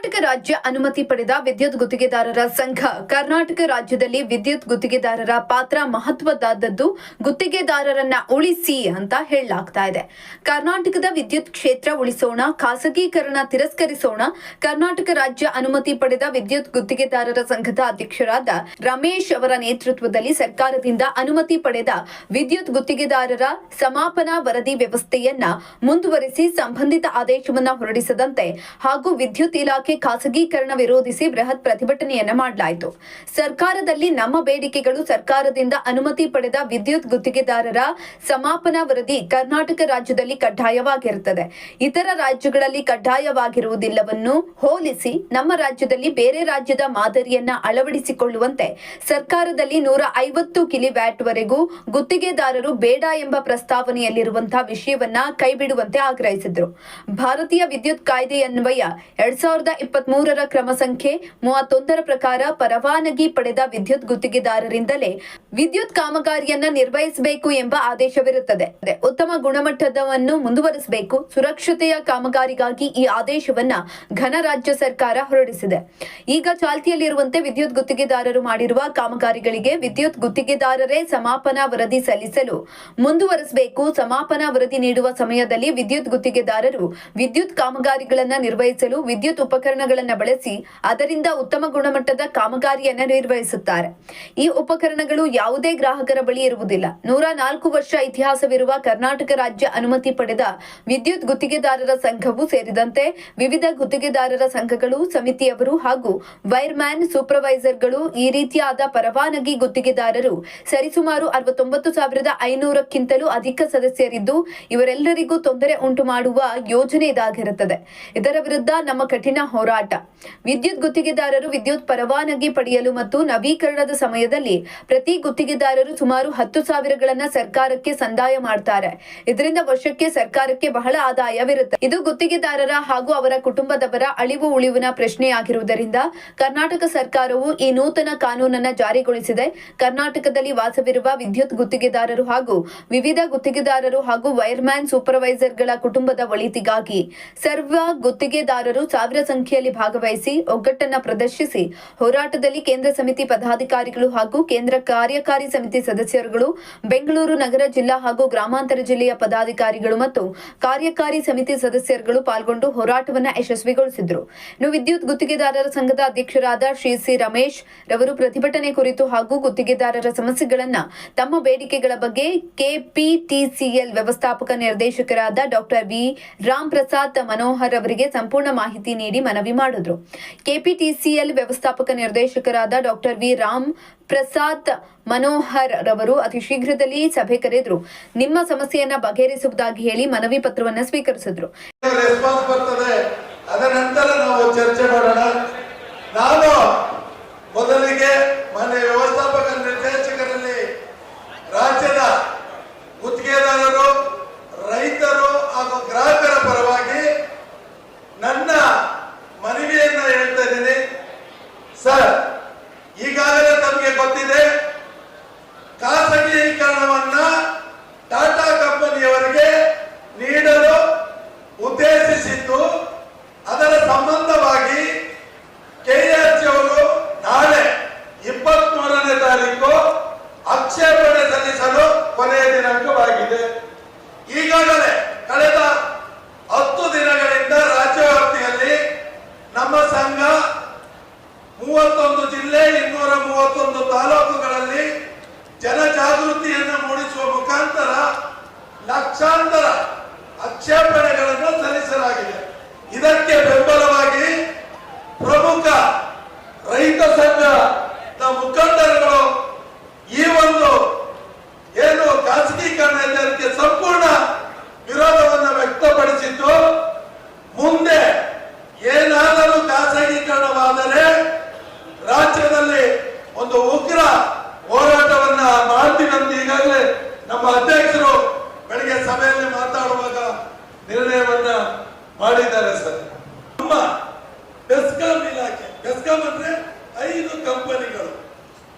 ಕರ್ನಾಟಕ ರಾಜ್ಯ ಅನುಮತಿ ಪಡೆದ ವಿದ್ಯುತ್ ಗುತ್ತಿಗೆದಾರರ ಸಂಘ. ಕರ್ನಾಟಕ ರಾಜ್ಯದಲ್ಲಿ ವಿದ್ಯುತ್ ಗುತ್ತಿಗೆದಾರರ ಪಾತ್ರ ಮಹತ್ವದ್ದಾದದ್ದು. ಗುತ್ತಿಗೆದಾರರನ್ನ ಉಳಿಸಿ ಅಂತ ಹೇಳಲಾಗ್ತಾ ಇದೆ. ಕರ್ನಾಟಕದ ವಿದ್ಯುತ್ ಕ್ಷೇತ್ರ ಉಳಿಸೋಣ, ಖಾಸಗೀಕರಣ ತಿರಸ್ಕರಿಸೋಣ. ಕರ್ನಾಟಕ ರಾಜ್ಯ ಅನುಮತಿ ಪಡೆದ ವಿದ್ಯುತ್ ಗುತ್ತಿಗೆದಾರರ ಸಂಘದ ಅಧ್ಯಕ್ಷರಾದ ರಮೇಶ್ ಅವರ ನೇತೃತ್ವದಲ್ಲಿ ಸರ್ಕಾರದಿಂದ ಅನುಮತಿ ಪಡೆದ ವಿದ್ಯುತ್ ಗುತ್ತಿಗೆದಾರರ ಸಮಾಪನಾ ವರದಿ ವ್ಯವಸ್ಥೆಯನ್ನ ಮುಂದುವರಿಸಿ ಸಂಬಂಧಿತ ಆದೇಶವನ್ನ ಹೊರಡಿಸದಂತೆ ಹಾಗೂ ವಿದ್ಯುತ್ ಇಲಾಖೆ ಖಾಸಗೀಕರಣ ವಿರೋಧಿಸಿ ಬೃಹತ್ ಪ್ರತಿಭಟನೆಯನ್ನ ಮಾಡಲಾಯಿತು. ಸರ್ಕಾರದಲ್ಲಿ ನಮ್ಮ ಬೇಡಿಕೆಗಳು ಸರ್ಕಾರದಿಂದ ಅನುಮತಿ ಪಡೆದ ವಿದ್ಯುತ್ ಗುತ್ತಿಗೆದಾರರ ಸಮಾಪನಾ ವರದಿ ಕರ್ನಾಟಕ ರಾಜ್ಯದಲ್ಲಿ ಕಡ್ಡಾಯವಾಗಿರುತ್ತದೆ. ಇತರ ರಾಜ್ಯಗಳಲ್ಲಿ ಕಡ್ಡಾಯವಾಗಿರುವುದಿಲ್ಲವನ್ನು ಹೋಲಿಸಿ ನಮ್ಮ ರಾಜ್ಯದಲ್ಲಿ ಬೇರೆ ರಾಜ್ಯದ ಮಾದರಿಯನ್ನ ಅಳವಡಿಸಿಕೊಳ್ಳುವಂತೆ ಸರ್ಕಾರದಲ್ಲಿ 150 ಕಿಲೋವ್ಯಾಟ್ ವರೆಗೂ ಗುತ್ತಿಗೆದಾರರು ಬೇಡ ಎಂಬ ಪ್ರಸ್ತಾವನೆಯಲ್ಲಿರುವಂತಹ ವಿಷಯವನ್ನ ಕೈಬಿಡುವಂತೆ ಆಗ್ರಹಿಸಿದ್ರು. ಭಾರತೀಯ ವಿದ್ಯುತ್ ಕಾಯ್ದೆಯನ್ವಯ 2023ರ ಕ್ರಮ ಸಂಖ್ಯೆ 31ರ ಪ್ರಕಾರ ಪರವಾನಗಿ ಪಡೆದ ವಿದ್ಯುತ್ ಗುತ್ತಿಗೆದಾರರಿಂದಲೇ ವಿದ್ಯುತ್ ಕಾಮಗಾರಿಯನ್ನ ನಿರ್ವಹಿಸಬೇಕು ಎಂಬ ಆದೇಶವಿರುತ್ತದೆ. ಉತ್ತಮ ಗುಣಮಟ್ಟದವನ್ನು ಮುಂದುವರಿಸಬೇಕು. ಸುರಕ್ಷತೆಯ ಕಾಮಗಾರಿಗಾಗಿ ಈ ಆದೇಶವನ್ನ ಘನ ರಾಜ್ಯ ಸರ್ಕಾರ ಹೊರಡಿಸಿದೆ. ಈಗ ಚಾಲ್ತಿಯಲ್ಲಿರುವಂತೆ ವಿದ್ಯುತ್ ಗುತ್ತಿಗೆದಾರರು ಮಾಡಿರುವ ಕಾಮಗಾರಿಗಳಿಗೆ ವಿದ್ಯುತ್ ಗುತ್ತಿಗೆದಾರರೇ ಸಮಾಪನಾ ವರದಿ ಸಲ್ಲಿಸಲು ಮುಂದುವರಿಸಬೇಕು. ಸಮಾಪನಾ ವರದಿ ನೀಡುವ ಸಮಯದಲ್ಲಿ ವಿದ್ಯುತ್ ಗುತ್ತಿಗೆದಾರರು ವಿದ್ಯುತ್ ಕಾಮಗಾರಿಗಳನ್ನ ನಿರ್ವಹಿಸಲು ವಿದ್ಯುತ್ ಉಪಕರಣಗಳನ್ನು ಬಳಸಿ ಅದರಿಂದ ಉತ್ತಮ ಗುಣಮಟ್ಟದ ಕಾಮಗಾರಿಯನ್ನು ನಿರ್ವಹಿಸುತ್ತಾರೆ. ಈ ಉಪಕರಣಗಳು ಯಾವುದೇ ಗ್ರಾಹಕರ ಬಳಿ ಇರುವುದಿಲ್ಲ. 104 ವರ್ಷ ಇತಿಹಾಸವಿರುವ ಕರ್ನಾಟಕ ರಾಜ್ಯ ಅನುಮತಿ ಪಡೆದ ವಿದ್ಯುತ್ ಗುತ್ತಿಗೆದಾರರ ಸಂಘವು ಸೇರಿದಂತೆ ವಿವಿಧ ಗುತ್ತಿಗೆದಾರರ ಸಂಘಗಳು, ಸಮಿತಿಯವರು ಹಾಗೂ ವೈರ್ಮ್ಯಾನ್ ಸೂಪರ್ವೈಸರ್ಗಳು ಈ ರೀತಿಯಾದ ಪರವಾನಗಿ ಗುತ್ತಿಗೆದಾರರು ಸರಿಸುಮಾರು 69,500ಕ್ಕಿಂತಲೂ ಅಧಿಕ ಸದಸ್ಯರಿದ್ದು ಇವರೆಲ್ಲರಿಗೂ ತೊಂದರೆ ಉಂಟು ಮಾಡುವ ಯೋಜನೆ ಇದಾಗಿರುತ್ತದೆ. ಇದರ ವಿರುದ್ಧ ನಮ್ಮ ಕಠಿಣ ಹೋರಾಟ. ವಿದ್ಯುತ್ ಗುತ್ತಿಗೆದಾರರು ವಿದ್ಯುತ್ ಪರವಾನಗಿ ಪಡೆಯಲು ಮತ್ತು ನವೀಕರಣದ ಸಮಯದಲ್ಲಿ ಪ್ರತಿ ಗುತ್ತಿಗೆದಾರರು ಸುಮಾರು 10,000ಗಳನ್ನ ಸರ್ಕಾರಕ್ಕೆ ಸಂದಾಯ ಮಾಡ್ತಾರೆ. ಇದರಿಂದ ವರ್ಷಕ್ಕೆ ಸರ್ಕಾರಕ್ಕೆ ಬಹಳ ಆದಾಯವಿರುತ್ತೆ. ಇದು ಗುತ್ತಿಗೆದಾರರ ಹಾಗೂ ಅವರ ಕುಟುಂಬದವರ ಅಳಿವು ಉಳಿವಿನ ಪ್ರಶ್ನೆಯಾಗಿರುವುದರಿಂದ ಕರ್ನಾಟಕ ಸರ್ಕಾರವು ಈ ನೂತನ ಕಾನೂನನ್ನ ಜಾರಿಗೊಳಿಸಿದೆ. ಕರ್ನಾಟಕದಲ್ಲಿ ವಾಸವಿರುವ ವಿದ್ಯುತ್ ಗುತ್ತಿಗೆದಾರರು ಹಾಗೂ ವಿವಿಧ ಗುತ್ತಿಗೆದಾರರು ಹಾಗೂ ವೈರ್ಮ್ಯಾನ್ ಸೂಪರ್ವೈಸರ್ಗಳ ಕುಟುಂಬದ ಒಳಿತಿಗಾಗಿ ಸರ್ವ ಗುತ್ತಿಗೆದಾರರು ಸಾವಿರ ಸಂಖ್ಯೆಯಲ್ಲಿ ಭಾಗವಹಿಸಿ ಒಗ್ಗಟ್ಟನ್ನ ಪ್ರದರ್ಶಿಸಿ ಹೋರಾಟದಲ್ಲಿ ಕೇಂದ್ರ ಸಮಿತಿ ಪದಾಧಿಕಾರಿಗಳು ಹಾಗೂ ಕೇಂದ್ರ ಕಾರ್ಯಕಾರಿ ಸಮಿತಿ ಸದಸ್ಯರುಗಳು, ಬೆಂಗಳೂರು ನಗರ ಜಿಲ್ಲಾ ಹಾಗೂ ಗ್ರಾಮಾಂತರ ಜಿಲ್ಲೆಯ ಪದಾಧಿಕಾರಿಗಳು ಮತ್ತು ಕಾರ್ಯಕಾರಿ ಸಮಿತಿ ಸದಸ್ಯರುಗಳು ಪಾಲ್ಗೊಂಡು ಹೋರಾಟವನ್ನ ಯಶಸ್ವಿಗೊಳಿಸಿದ್ರು. ಇನ್ನು ವಿದ್ಯುತ್ ಗುತ್ತಿಗೆದಾರರ ಸಂಘದ ಅಧ್ಯಕ್ಷರಾದ ಶ್ರೀ ಸಿ ರಮೇಶ್ ರವರು ಪ್ರತಿಭಟನೆ ಕುರಿತು ಹಾಗೂ ಗುತ್ತಿಗೆದಾರರ ಸಮಸ್ಯೆಗಳನ್ನ ತಮ್ಮ ಬೇಡಿಕೆಗಳ ಬಗ್ಗೆ ಕೆಪಿಟಿಸಿಎಲ್ ವ್ಯವಸ್ಥಾಪಕ ನಿರ್ದೇಶಕರಾದ ಡಾಕ್ಟರ್ ವಿ ರಾಮ್ ಪ್ರಸಾದ್ ಮನೋಹರ್ ಅವರಿಗೆ ಸಂಪೂರ್ಣ ಮಾಹಿತಿ ನೀಡಿ ಮನವಿ ಮಾಡಿದ್ರು. ಕೆಪಿಟಿಸಿಎಲ್ ವ್ಯವಸ್ಥಾಪಕ ನಿರ್ದೇಶಕರಾದ ಡಾಕ್ಟರ್ ವಿ ರಾಮ್ ಪ್ರಸಾದ್ ಮನೋಹರ್ ರವರು ಅತಿ ಶೀಘ್ರದಲ್ಲಿ ಸಭೆ ಕರೆದ್ರು. ನಿಮ್ಮ ಸಮಸ್ಯೆಯನ್ನ ಬಗೆಹರಿಸುವುದಾಗಿ ಹೇಳಿ ಮನವಿ ಪತ್ರವನ್ನ ಸ್ವೀಕರಿಸಿದ್ರು. ಅದರ ನಂತರ ನಾವು ಚರ್ಚೆ ಮಾಡೋಣ. ನಾನು ಮೊದಲಿಗೆ ಮಾನ್ಯ ವ್ಯವಸ್ಥಾಪಕ ನಿರ್ದೇಶಕರಲ್ಲಿ ರಾಜ್ಯದ ಗುತ್ತಿಗೆದಾರರು, ರೈತರು ಹಾಗೂ ಗ್ರಾಹಕರ ಪರವಾಗಿ ನನ್ನ ಮನವಿಯನ್ನ ಹೇಳ್ತಾ ಇದ್ದೀನಿ. ಸರ್, ಈಗಾಗಲೇ ತಮಗೆ ಗೊತ್ತಿದೆ, ಖಾಸಗೀಕರಣವನ್ನ ಟಾಟಾ ಕಂಪನಿಯವರಿಗೆ ನೀಡಲು ಉದ್ದೇಶಿಸಿದ್ದು. ಅದರ ಸಂಬಂಧವಾಗಿ ಕೆಎಚ್ ಅವರು ನಾಳೆ 23ನೇ ತಾರೀಕು ಆಕ್ಷೇಪಣೆ ಸಲ್ಲಿಸಲು ಕೊನೆಯ ದಿನಾಂಕವಾಗಿದೆ. ಈಗಾಗಲೇ ಕಳೆದ 10 ದಿನಗಳಿಂದ ರಾಜ್ಯ ವ್ಯಾಪ್ತಿಯಲ್ಲಿ ನಮ್ಮ ಸಂಘ 31 ಜಿಲ್ಲೆ 231 ತಾಲೂಕುಗಳಲ್ಲಿ ಜನಜಾಗೃತಿಯನ್ನು ಮೂಡಿಸುವ ಮುಖಾಂತರ ಲಕ್ಷಾಂತರ ಆಕ್ಷೇಪಣೆಗಳನ್ನು ಸಲ್ಲಿಸಲಾಗಿದೆ. ಇದಕ್ಕೆ ಬೆಂಬಲವಾಗಿ ಪ್ರಮುಖ ರೈತ ಸಂಘದ ಮುಖಂಡರುಗಳು ಈ ಒಂದು ಏನು ಖಾಸಗೀಕರಣ ಇದಕ್ಕೆ ಸಂಪೂರ್ಣ ವಿರೋಧವನ್ನು ವ್ಯಕ್ತಪಡಿಸಿದ್ದು, ಮುಂದೆ ಏನಾದರೂ ಖಾಸಗೀಕರಣವಾದರೆ ರಾಜ್ಯದಲ್ಲಿ ಒಂದು ಉಗ್ರ ಹೋರಾಟವನ್ನ ಮಾಡ್ತೀವಿ ಅಂತ ಈಗಾಗಲೇ ನಮ್ಮ ಅಧ್ಯಕ್ಷರು ಬೆಳಗ್ಗೆ ಸಭೆಯಲ್ಲಿ ಮಾತಾಡುವಾಗ ನಿರ್ಣಯವನ್ನ ಮಾಡಿದ್ದಾರೆ. ಸರ್, ನಮ್ಮ ಬೆಸ್ಕಾಂ ಇಲಾಖೆ, ಬೆಸ್ಕಾಂ ಅಂದ್ರೆ 5 ಕಂಪನಿಗಳು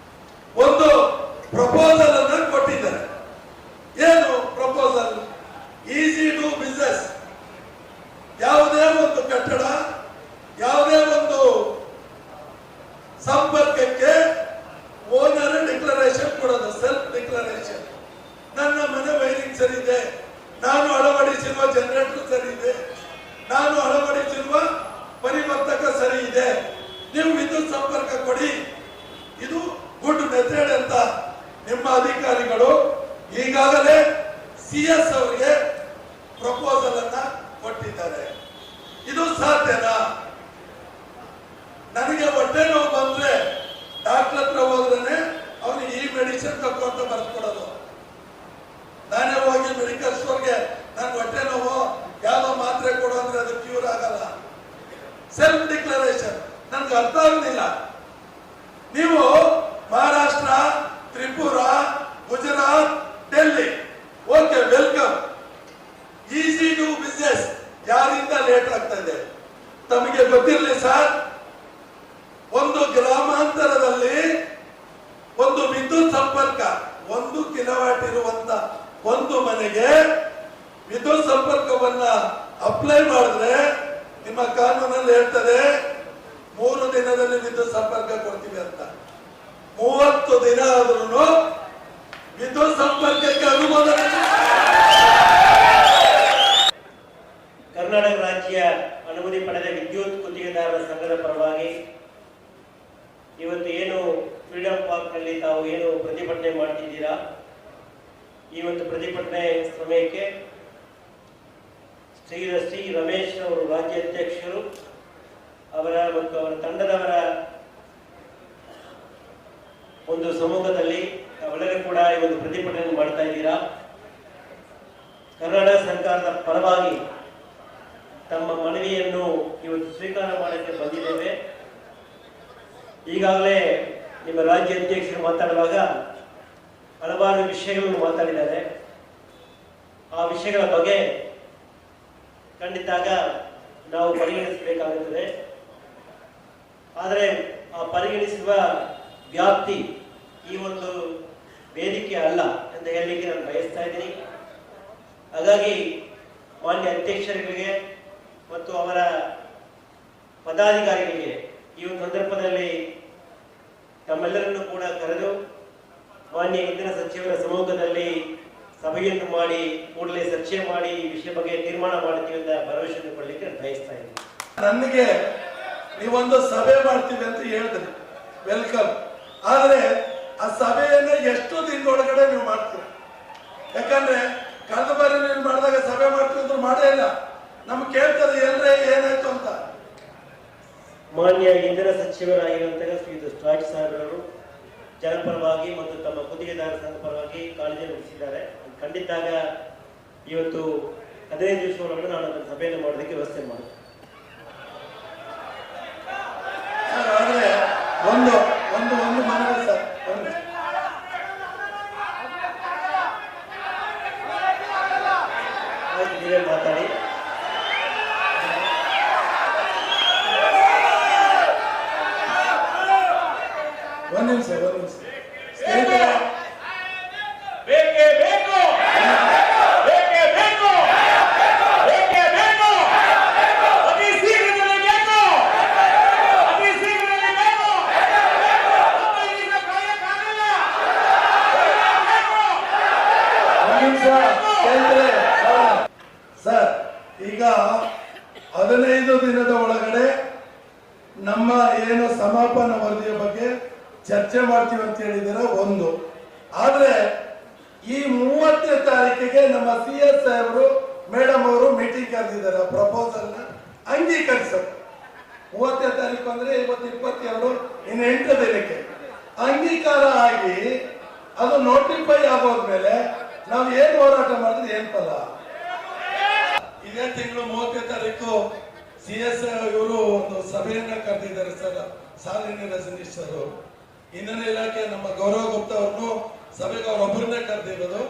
ಒಂದು ಪ್ರಪೋಸಲ್ ಅನ್ನ ಕೊಟ್ಟಿದ್ದಾರೆ. ಏನು ಪ್ರಪೋಸಲ್? Easy to business. ಯಾವುದೇ ಒಂದು ಕಟ್ಟಡ, ಯಾವುದೇ ಒಂದು ಸಂಪರ್ಕಕ್ಕೆ ಓನರ್ ಡಿಕ್ಲರೇಷನ್ ಕೊಡೋದು, ಸೆಲ್ಫ್ ಡಿಕ್ಲರೇಷನ್. ನನ್ನ ಮನೆ ವೈರಿಂಗ್ ಸರಿ ಇದೆ, ನಾನು ಅಳವಡಿಸಿರುವ ಜನರೇಟರ್ ಸರಿ ಇದೆ, ನಾನು ಅಳವಡಿಸಿರುವ ಪರಿವರ್ತಕ ಸರಿ ಇದೆ, ನೀವು ವಿದ್ಯುತ್ ಸಂಪರ್ಕ ಕೊಡಿ. ಇದು ಗುಡ್ ಮೆಥಡ್ ಅಂತ ನಿಮ್ಮ ಅಧಿಕಾರಿಗಳು ಈಗಾಗಲೇ CS ಅವರಿಗೆ ಪ್ರಪೋಸಲ್ ಅನ್ನ ಕೊಟ್ಟಿದ್ದಾರೆ. ಇದು ಸಾಧ್ಯನಾ? ನನಗೆ ಹೊಟ್ಟೆ ನೋವು ಬಂದ್ರೆ ಡಾಕ್ಟರ್ ಹತ್ರ ಹೋದ್ರೆ ಅವನಿಗೆ ಈ ಮೆಡಿಸಿನ್ ತಗೊಂತ ಬರ್ಕೊಡೋದು. ನಾನೇ ಹೋಗಿ ಮೆಡಿಕಲ್ ಸ್ಟೋರ್ಗೆ ನನ್ ಹೊಟ್ಟೆ ನೋವು ಯಾವ್ದೋ ಮಾತ್ರೆ ಕೊಡು ಅಂದ್ರೆ ಅದು ಕ್ಯೂರ್ ಆಗಲ್ಲ. ಸೆಲ್ಫ್ ಡಿಕ್ಲರೇಷನ್ ನನ್ಗೆ ಅರ್ಥ ಆಗುದಿಲ್ಲ. ನೀವು Maharashtra, Tripura, Gujarat, Delhi, okay, welcome, easy to business. ಯಾರಿಂದ ಲೇಟ್ ಆಗ್ತಾ ಇದೆ ತಮಗೆ ಗೊತ್ತಿರಲಿ ಸರ್. ಒಂದು ಗ್ರಾಮಾಂತರದಲ್ಲಿ ಒಂದು ವಿದ್ಯುತ್ ಸಂಪರ್ಕ 1 ಕಿಲೋವಾಟ್ ಇರುವಂತ ಒಂದು ಮನೆಗೆ ವಿದ್ಯುತ್ ಸಂಪರ್ಕವನ್ನ ಅಪ್ಲೈ ಮಾಡಿದ್ರೆ ನಿಮ್ಮ ಕಾನೂನಲ್ಲಿ ಹೇಳ್ತದೆ 3 ದಿನದಲ್ಲಿ ವಿದ್ಯುತ್ ಸಂಪರ್ಕ ಕೊಡ್ತೀವಿ ಅಂತ. 30 ದಿನ ಆದ್ರೂ ವಿದ್ಯುತ್ ಸಂಪರ್ಕಕ್ಕೆ ಅನುಮೋದನೆ. ಕರ್ನಾಟಕ ರಾಜ್ಯ ಅನುಮತಿ ಪಡೆದ ವಿದ್ಯುತ್ ಗುತ್ತಿಗೆದಾರರ ಸಂಘದ ಪರವಾಗಿ ಇವತ್ತು ಏನು ಫ್ರೀಡಂ ಪಾರ್ಕ್ ನಲ್ಲಿ ತಾವು ಏನು ಪ್ರತಿಭಟನೆ ಮಾಡ್ತಿದ್ದೀರಾ, ಈ ಒಂದು ಪ್ರತಿಭಟನೆ ಸಮಯಕ್ಕೆ ಶ್ರೀ ರಮೇಶ್ ಅವರು ರಾಜ್ಯ ಅಧ್ಯಕ್ಷರು ಅವರ ಮತ್ತು ಅವರ ತಂಡದವರ ಒಂದು ಸಮ್ಮುಖದಲ್ಲಿ ತಾವೆಲ್ಲರೂ ಕೂಡ ಈ ಒಂದು ಪ್ರತಿಭಟನೆ ಮಾಡ್ತಾ ಇದ್ದೀರಾ. ಕರ್ನಾಟಕ ಸರ್ಕಾರದ ಪರವಾಗಿ ತಮ್ಮ ಮನವಿಯನ್ನು ಇವತ್ತು ಸ್ವೀಕಾರ ಮಾಡಕ್ಕೆ ಬಂದಿದ್ದೇವೆ. ಈಗಾಗಲೇ ನಿಮ್ಮ ರಾಜ್ಯ ಅಧ್ಯಕ್ಷರು ಮಾತಾಡುವಾಗ ಹಲವಾರು ವಿಷಯಗಳನ್ನು ಮಾತಾಡಿದ್ದಾರೆ. ಆ ವಿಷಯಗಳ ಬಗ್ಗೆ ಖಂಡಿತಾಗ ನಾವು ಪರಿಗಣಿಸಬೇಕಾಗುತ್ತದೆ. ಆದರೆ ಆ ಪರಿಗಣಿಸುವ ವ್ಯಾಪ್ತಿ ಈ ಒಂದು ವೇದಿಕೆ ಅಲ್ಲ ಅಂತ ಹೇಳಲಿಕ್ಕೆ ನಾನು ಬಯಸ್ತಾ ಇದ್ದೀನಿ. ಹಾಗಾಗಿ ಮಾನ್ಯ ಅಧ್ಯಕ್ಷರುಗಳಿಗೆ ಮತ್ತು ಅವರ ಪದಾಧಿಕಾರಿಗಳಿಗೆ ಈ ಒಂದು ಸಂದರ್ಭದಲ್ಲಿ ತಮ್ಮೆಲ್ಲರನ್ನು ಕೂಡ ಕರೆದು ಮಾನ್ಯ ಇಂಧನ ಸಚಿವರ ಸಮ್ಮುಖದಲ್ಲಿ ಸಭೆಯನ್ನು ಮಾಡಿ ಕೂಡಲೇ ಚರ್ಚೆ ಮಾಡಿ ಈ ವಿಷಯ ಬಗ್ಗೆ ತೀರ್ಮಾನ ಮಾಡ್ತೀವಿ ಅಂತ ಭರವಸೆಯನ್ನು ಕೊಡಲಿಕ್ಕೆ ಬಯಸ್ತಾ ಇದ್ದೀನಿ. ನನಗೆ ನೀವೊಂದು ಸಭೆ ಮಾಡ್ತೀವಿ ಅಂತ ಹೇಳಿದ್ರಿ, ವೆಲ್ಕಮ್. ಆದ್ರೆ ಆ ಸಭೆಯನ್ನ ಎಷ್ಟು ದಿನದೊಳಗಡೆ ನೀವು ಮಾಡ್ತೀರಿ? ಯಾಕಂದ್ರೆ ಕಳೆದ ಬಾರಿ ನೀವು ಮಾಡಿದಾಗ ಸಭೆ ಮಾಡ್ತೀವಿ ಅಂತ ಮಾಡೇ ಇಲ್ಲ. ನಮ್ಗೆ ಕೇಳ್ತಾರೆ ಎಲ್ಲರೇ ಏನಾಯ್ತು ಅಂತ. ಮಾನ್ಯ ಇಂಧನ ಸಚಿವರಾಗಿರುವಂತಹ ಶ್ರೀ ಸ್ಟಾರ್ಟ್ ಸಾಹೇಬರು ಜನಪರವಾಗಿ ಮತ್ತು ತಮ್ಮ ಗುತ್ತಿಗೆದಾರ ಸಂಘ ಪರವಾಗಿ ಕಾಳಜಿ ವಹಿಸಿದ್ದಾರೆ. ಖಂಡಿತಾಗ ಇವತ್ತು 15 ದಿವಸ ಒಳಗಡೆ ನಾನು ಅದನ್ನು ಸಭೆಯನ್ನು ಮಾಡೋದಕ್ಕೆ ವ್ಯವಸ್ಥೆ ಮಾಡ್ತೀನಿ. ಆದ್ರೆ ಒಂದು ಒಂದು ಒಂದು ಮನವಿ ಸರ್, ನೀವೇ ಮಾತಾಡಿ. ಒಂದು ನಿಮಿಷ ಸ್ನೇಹಿತರೆ, ಬೇಕೇ ಬೇಕು, ಬೇಕೇ ಬೇಕು, ಬೇಕೇ ಬೇಕು, ಅತಿ ಶೀಘ್ರದಲ್ಲಿ ಬೇಕು, ಅತಿ ಶೀಘ್ರದಲ್ಲಿ ಬೇಕು, ಈಗ ಕಾಯಕ್ಕಾಗಲ್ಲ. ಒಂದು ನಿಮಿಷ ಸ್ನೇಹಿತರೆ. ಸರ್, ಈಗ 15 ದಿನದ ಒಳಗಡೆ ನಮ್ಮ ಏನು ಸಮಾಪನ ವರದಿಯ ಬಗ್ಗೆ ಚರ್ಚೆ ಮಾಡ್ತೀವಿ ಅಂತ ಹೇಳಿದಾರೆ ಒಂದು. ಆದ್ರೆ ಈ 30ನೇ ತಾರೀಕಿಗೆ ನಮ್ಮ CS ಸಾಹೇಬರು ಮೇಡಮ್ ಅವರು ಮೀಟಿಂಗ್ ಕರೆದಿದ್ದಾರೆ. ಪ್ರಪೋಸಲ್ ನ ಅಂಗೀಕರಿಸಬೇಕು. 30ನೇ ತಾರೀಕು ಅಂದ್ರೆ ಇವತ್ತು 22, ಇನ್ನು 8 ದಿನಕ್ಕೆ ಅಂಗೀಕಾರ ಆಗಿ ಅದು ನೋಟಿಫೈ ಆಗೋದ್ಮೇಲೆ ನಾವು ಏನ್ ಹೋರಾಟ ಮಾಡಿದ್ರೆ ಏನ್ ಫಲ? ಇದೇ ತಿಂಗಳು 30ನೇ ತಾರೀಕು CS ಇವರು ಒಂದು ಸಭೆಯನ್ನ ಕರೆದಿದ್ದಾರೆ ಸರ್. ಸಾಲಿನಿ ರಜನೀಶ್ ಸರ್, ಇಂಧನ ಇಲಾಖೆ ನಮ್ಮ ಗೌರವ್ ಗುಪ್ತಾ ಅವ್ರನ್ನು ಸಭೆಗೆ ಅವರೊಬ್ಬರನ್ನೇ ಕರೆದಿರೋದು.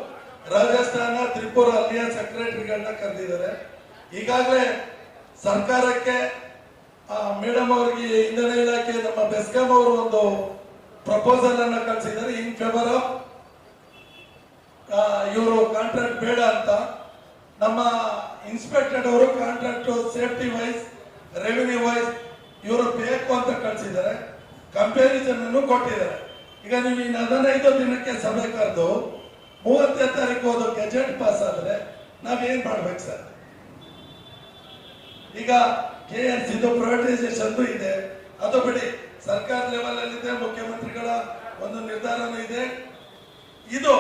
ರಾಜಸ್ಥಾನ, ತ್ರಿಪುರ ಅಲ್ಲಿಯ ಸೆಕ್ರೆಟರಿಗಳನ್ನ ಕರೆದಿದ್ದಾರೆ. ಈಗಾಗಲೇ ಸರ್ಕಾರಕ್ಕೆ ಮೇಡಮ್ ಅವರಿಗೆ ಇಂಧನ ಇಲಾಖೆ ನಮ್ಮ ಬೆಸ್ಕಾಂ ಅವರು ಒಂದು ಪ್ರಪೋಸಲ್ ಅನ್ನ ಕಳಿಸಿದ್ದಾರೆ. ಇನ್ ಫೇವರ್ ಆಫ್ ಇವರು ಕಾಂಟ್ರಾಕ್ಟ್ ಬೇಡ ಅಂತ. ನಮ್ಮ ಇನ್ಸ್ಪೆಕ್ಟರ್ ಅವರು contract safety wise, revenue wise ಇವರು ಬೇಕು ಅಂತ ಕಳಿಸಿದ್ದಾರೆ. ಕಂಪ್ಯಾರಿಸನ್ ಅನ್ನು ಕೊಟ್ಟಿದ್ದಾರೆ. ಈಗ ನೀವು ಇನ್ನು 15 ದಿನಕ್ಕೆ ಸಭೆ ಕರೆದು 30ನೇ ತಾರೀಕು ಹೋದ ಗೆಜೆಟ್ ಪಾಸ್ ಆದ್ರೆ ನಾವೇನ್ ಮಾಡ್ಬೇಕು ಸರ್? ಈಗ KNC ಪ್ರೈವೇಟೈಸೇಷನ್ ಇದೆ, ಅದು ಬಿಡಿ, ಸರ್ಕಾರ ಲೆವೆಲ್ ಅಲ್ಲಿ ಇದೆ, ಮುಖ್ಯಮಂತ್ರಿಗಳ ಒಂದು ನಿರ್ಧಾರನೂ ಇದೆ. ಇದು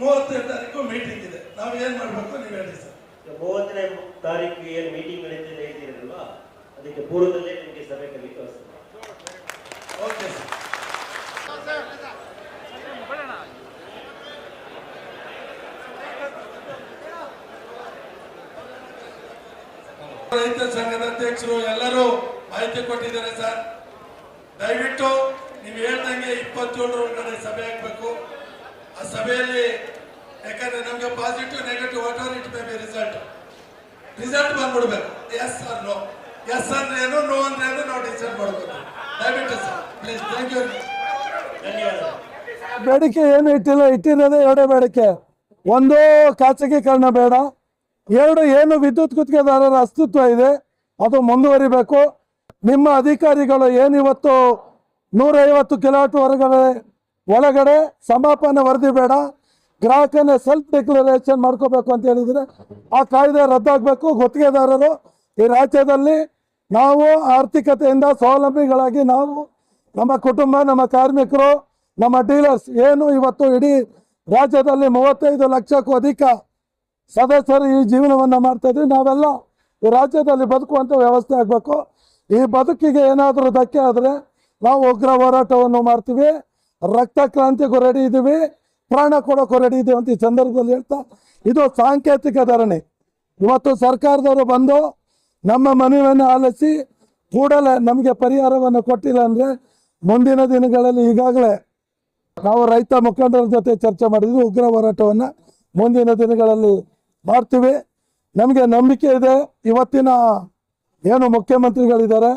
30ನೇ ತಾರೀಕು ಮೀಟಿಂಗ್ ಇದೆ, ನಾವ್ ಏನ್ ಮಾಡ್ಬೇಕು ನೀವು ಹೇಳಿ ಸರ್. 30ನೇ ತಾರೀಕು ಏನು ಮೀಟಿಂಗ್ ನಡೀತಿದೆ ಹೇಳ್ತೀರಲ್ವಾ, ಅದಕ್ಕೆ ಪೂರ್ವದಲ್ಲೇ ನಿಮಗೆ ಸಭೆ ಕರೆಯಲಿಕ್ಕೆ ವ್ಯವಸ್ಥೆ ಮಾಡಿ. Okay sir. ರೈತ ಸಂಘದ ಅಧ್ಯಕ್ಷರು ಎಲ್ಲರೂ ಮಾಹಿತಿ ಕೊಟ್ಟಿದ್ದಾರೆ ಸರ್. ದಯವಿಟ್ಟು ನೀವು ಹೇಳ್ದಂಗೆ 27 ಒಳಗಡೆ ಸಭೆ ಆಗ್ಬೇಕು. ಆ ಸಭೆಯಲ್ಲಿ ಯಾಕಂದ್ರೆ ನಮ್ಗೆ positive negative what are it may be result ಬಂದ್ಬಿಡ್ಬೇಕು. ಎಸ್ ಆರ್ ನೋ, ಎಸ್ ಅಂದ್ರೆ ಏನು, ನೋ ಅಂದ್ರೆ ಏನು ನಾವು ಡಿಸೈಡ್ ಮಾಡ್ಬೇಕು. ದಯವಿಟ್ಟು ಸರ್ ಪ್ಲೀಸ್. Thank you. ಧನ್ಯವಾದ. ಬೇಡಿಕೆ ಏನು ಇಟ್ಟಿರೋದೇ ಎರಡೇ ಬೇಡಿಕೆ. ಒಂದು, ಖಾಸಗೀಕರಣ ಬೇಡ. ಎರಡು, ಏನು ವಿದ್ಯುತ್ ಗುತ್ತಿಗೆದಾರರ ಅಸ್ತಿತ್ವ ಇದೆ ಅದು ಮುಂದುವರಿಬೇಕು. ನಿಮ್ಮ ಅಧಿಕಾರಿಗಳು ಏನಿವತ್ತು 150 ಕಿಲೋವಾಟ್ ಒಳಗಡೆ ಸಮಾಪನ ವರದಿ ಬೇಡ, ಗ್ರಾಹಕನೇ ಸೆಲ್ಫ್ ಡಿಕ್ಲರೇಷನ್ ಮಾಡ್ಕೋಬೇಕು ಅಂತ ಹೇಳಿದ್ರೆ ಆ ಕಾಯ್ದೆ ರದ್ದಾಗಬೇಕು. ಗುತ್ತಿಗೆದಾರರು ಈ ರಾಜ್ಯದಲ್ಲಿ ನಾವು ಆರ್ಥಿಕತೆಯಿಂದ ಸ್ವಾವಲಂಬಿಗಳಾಗಿ ನಾವು, ನಮ್ಮ ಕುಟುಂಬ, ನಮ್ಮ ಕಾರ್ಮಿಕರು, ನಮ್ಮ ಡೀಲರ್ಸ್ ಏನು ಇವತ್ತು ಇಡೀ ರಾಜ್ಯದಲ್ಲಿ 35 ಲಕ್ಷಕ್ಕೂ ಅಧಿಕ ಸದಸ್ಯರು ಈ ಜೀವನವನ್ನು ಮಾಡ್ತಾ ಇದ್ವಿ. ನಾವೆಲ್ಲ ಈ ರಾಜ್ಯದಲ್ಲಿ ಬದುಕುವಂಥ ವ್ಯವಸ್ಥೆ ಆಗಬೇಕು. ಈ ಬದುಕಿಗೆ ಏನಾದರೂ ಧಕ್ಕೆ ಆದರೆ ನಾವು ಉಗ್ರ ಹೋರಾಟವನ್ನು ಮಾಡ್ತೀವಿ. ರಕ್ತ ಕ್ರಾಂತಿಗೂ ರೆಡಿ ಇದ್ದೀವಿ, ಪ್ರಾಣ ಕೊಡೋಕ್ಕೂ ರೆಡಿ ಇದ್ದೀವಿ ಅಂತ ಈ ಸಂದರ್ಭದಲ್ಲಿ ಹೇಳ್ತಾ, ಇದು ಸಾಂಕೇತಿಕ ಧರಣಿ. ಇವತ್ತು ಸರ್ಕಾರದವರು ಬಂದು ನಮ್ಮ ಮನವಿಯನ್ನು ಆಲಿಸಿ ಕೂಡಲೇ ನಮಗೆ ಪರಿಹಾರವನ್ನು ಕೊಟ್ಟಿಲ್ಲ ಅಂದರೆ ಮುಂದಿನ ದಿನಗಳಲ್ಲಿ ಈಗಾಗಲೇ ನಾವು ರೈತ ಮುಖಂಡರ ಜೊತೆ ಚರ್ಚೆ ಮಾಡಿದ್ವಿ, ಉಗ್ರ ಹೋರಾಟವನ್ನು ಮುಂದಿನ ದಿನಗಳಲ್ಲಿ ಮಾಡ್ತೀವಿ. ನಮಗೆ ನಂಬಿಕೆ ಇದೆ, ಇವತ್ತಿನ ಏನು ಮುಖ್ಯಮಂತ್ರಿಗಳಿದ್ದಾರೆ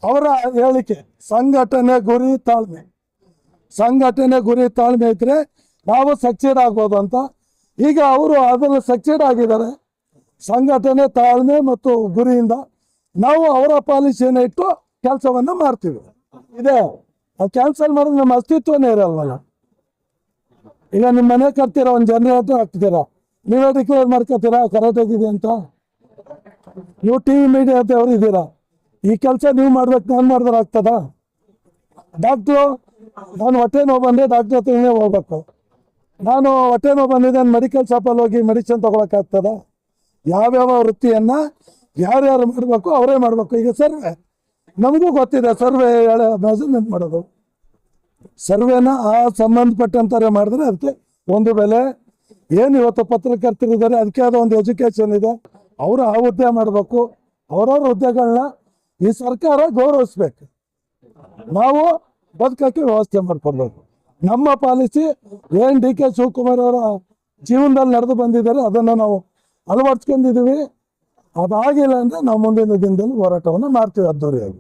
ಅವರ ಹೇಳಿಕೆ ಸಂಘಟನೆ ಗುರಿ ತಾಳ್ಮೆ, ಸಂಘಟನೆ ಗುರಿ ತಾಳ್ಮೆ ಇದ್ರೆ ನಾವು ಸಕ್ಸೀಡ್ ಆಗ್ಬೋದು ಅಂತ. ಈಗ ಅವರು ಅದನ್ನು ಸಕ್ಸೀಡ್ ಆಗಿದ್ದಾರೆ. ಸಂಘಟನೆ, ತಾಳ್ಮೆ ಮತ್ತು ಗುರಿಯಿಂದ ನಾವು ಅವರ ಪಾಲಿಸಿಯನ್ನು ಇಟ್ಟು ಕೆಲಸವನ್ನು ಮಾಡ್ತೀವಿ. ಇದೆ ಅದು ಕ್ಯಾನ್ಸಲ್ ಮಾಡಿದ್ರೆ ನಮ್ಮ ಅಸ್ತಿತ್ವನೇ ಇರಲ್ವಲ್ಲ. ಈಗ ನಿಮ್ಮ ಮನೆ ಕಟ್ತೀರಾ, ಒಂದು ಜನರೇಟರ್ ಹಾಕ್ತೀರಾ, ನೀವೇ ಡಿಕ್ಲೇರ್ ಮಾಡ್ಕೋತೀರಾ ಕರೆಕ್ಟಾಗಿದೆ ಅಂತ? ನೀವು TV ಮೀಡಿಯಾ ಅವರು ಇದ್ದೀರಾ, ಈ ಕೆಲಸ ನೀವು ಮಾಡ್ಬೇಕು, ನಾನು ಮಾಡಿದ್ರೆ ಆಗ್ತದ? ಡಾಕ್ಟ್ರು, ನಾನು ಹೊಟ್ಟೆ ನೋವು ಬಂದರೆ ಡಾಕ್ಟ್ರ್ ಹತ್ರನೇ ಹೋಗ್ಬೇಕು. ನಾನು ಹೊಟ್ಟೆ ನೋವು ಬಂದಿದ್ದೆ ಮೆಡಿಕಲ್ ಶಾಪಲ್ಲಿ ಹೋಗಿ ಮೆಡಿಸಿನ್ ತೊಗೊಳಕ್ಕಾಗ್ತದ? ಯಾವ್ಯಾವ ವೃತ್ತಿಯನ್ನು ಯಾರ್ಯಾರು ಮಾಡಬೇಕು ಅವರೇ ಮಾಡಬೇಕು. ಈಗ ಸರ್ವೆ ನಮಗೂ ಗೊತ್ತಿದೆ, ಸರ್ವೆ ಮೆಜರ್ಮೆಂಟ್ ಮಾಡೋದು, ಸರ್ವೆನ ಆ ಸಂಬಂಧಪಟ್ಟಂತಾರೆ ಮಾಡಿದ್ರೆ ಅದಕ್ಕೆ ಒಂದು ಬೆಲೆ. ಏನು ಇವತ್ತು ಪತ್ರಕರ್ತರಿದ್ದಾರೆ ಅದಕ್ಕೆ ಆದ ಒಂದು ಎಜುಕೇಷನ್ ಇದೆ, ಅವರು ಆ ಹುದ್ದೆ ಮಾಡಬೇಕು. ಅವರವ್ರ ಹುದ್ದೆಗಳನ್ನ ಈ ಸರ್ಕಾರ ಗೌರವಿಸ್ಬೇಕು. ನಾವು ಬದುಕಕ್ಕೆ ವ್ಯವಸ್ಥೆ ಮಾಡ್ಕೊಡ್ಬೇಕು. ನಮ್ಮ ಪಾಲಿಸಿ ಏನು DK ಶಿವಕುಮಾರ್ ಅವರ ಜೀವನದಲ್ಲಿ ನಡೆದು ಬಂದಿದ್ದಾರೆ ಅದನ್ನು ನಾವು ಅಳವಡಿಸ್ಕೊಂಡಿದ್ದೀವಿ. ಅದಾಗಿಲ್ಲ ಅಂದರೆ ನಾವು ಮುಂದಿನ ದಿನದಲ್ಲಿ ಹೋರಾಟವನ್ನು ಮಾಡ್ತೀವಿ ಅದ್ದೂರಿಯಾಗಿ.